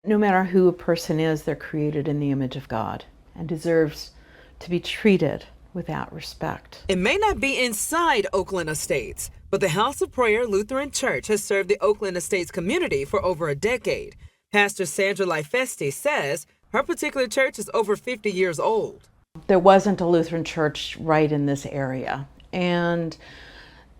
No matter who a person is, they're created in the image of God and deserves to be treated with that respect. It may not be inside Oakland Estates, but the House of Prayer Lutheran Church has served the Oakland Estates community for over a decade. Pastor Sandra Lifesti says her particular church is over 50 years old. There wasn't a Lutheran church right in this area, and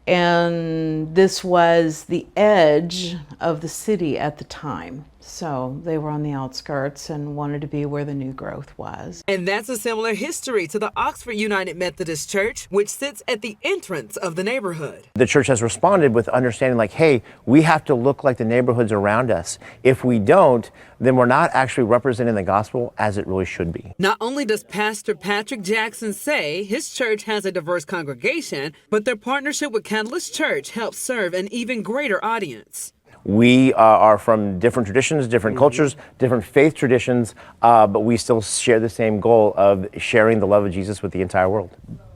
this was the edge of the city at the time. So they were on the outskirts and wanted to be where the new growth was. And that's a similar history to the Oxford United Methodist Church, which sits at the entrance of the neighborhood. The church has responded with understanding like, hey, we have to look like the neighborhoods around us. If we don't, then we're not actually representing the gospel as it really should be. Not only does Pastor Patrick Jackson say his church has a diverse congregation, but their partnership with Catalyst Church helps serve an even greater audience. We are from different traditions, different cultures, different faith traditions, but we still share the same goal of sharing the love of Jesus with the entire world.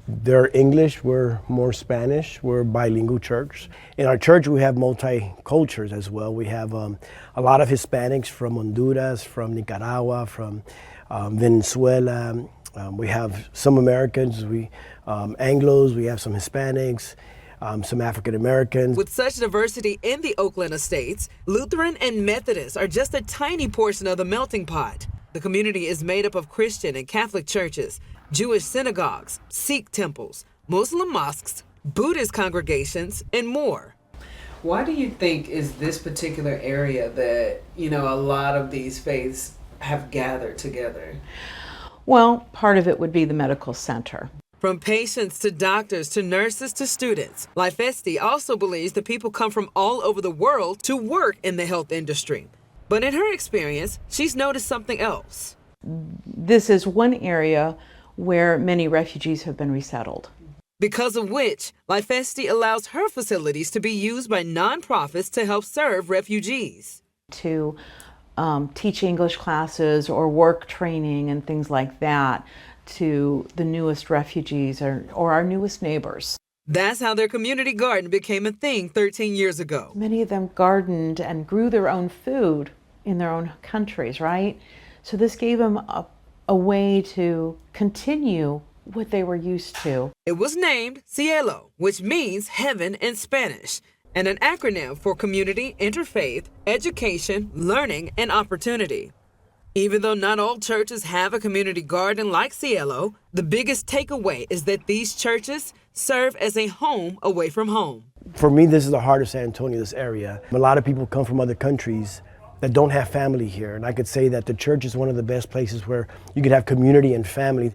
They're English, we're more Spanish, we're a bilingual church. In our church we have multi-cultures as well. We have a lot of Hispanics from Honduras, from Nicaragua, from Venezuela. We have some Americans, Anglos, we have some Hispanics. Some African Americans. With such diversity in the Oakland Estates, Lutheran and Methodist are just a tiny portion of the melting pot. The community is made up of Christian and Catholic churches, Jewish synagogues, Sikh temples, Muslim mosques, Buddhist congregations, and more. Why do you think is this particular area that, a lot of these faiths have gathered together? Well, part of it would be the medical center. From patients to doctors to nurses to students, Lifesti also believes that people come from all over the world to work in the health industry. But in her experience, she's noticed something else. This is one area where many refugees have been resettled. Because of which, Lifesti allows her facilities to be used by nonprofits to help serve refugees. To teach English classes or work training and things like that to the newest refugees or our newest neighbors. That's how their community garden became a thing 13 years ago. Many of them gardened and grew their own food in their own countries, right? So this gave them a way to continue what they were used to. It was named Cielo, which means heaven in Spanish, and an acronym for community, interfaith, education, learning, and opportunity. Even though not all churches have a community garden like Cielo, the biggest takeaway is that these churches serve as a home away from home. For me, this is the heart of San Antonio, this area. A lot of people come from other countries that don't have family here, and I could say that the church is one of the best places where you could have community and family.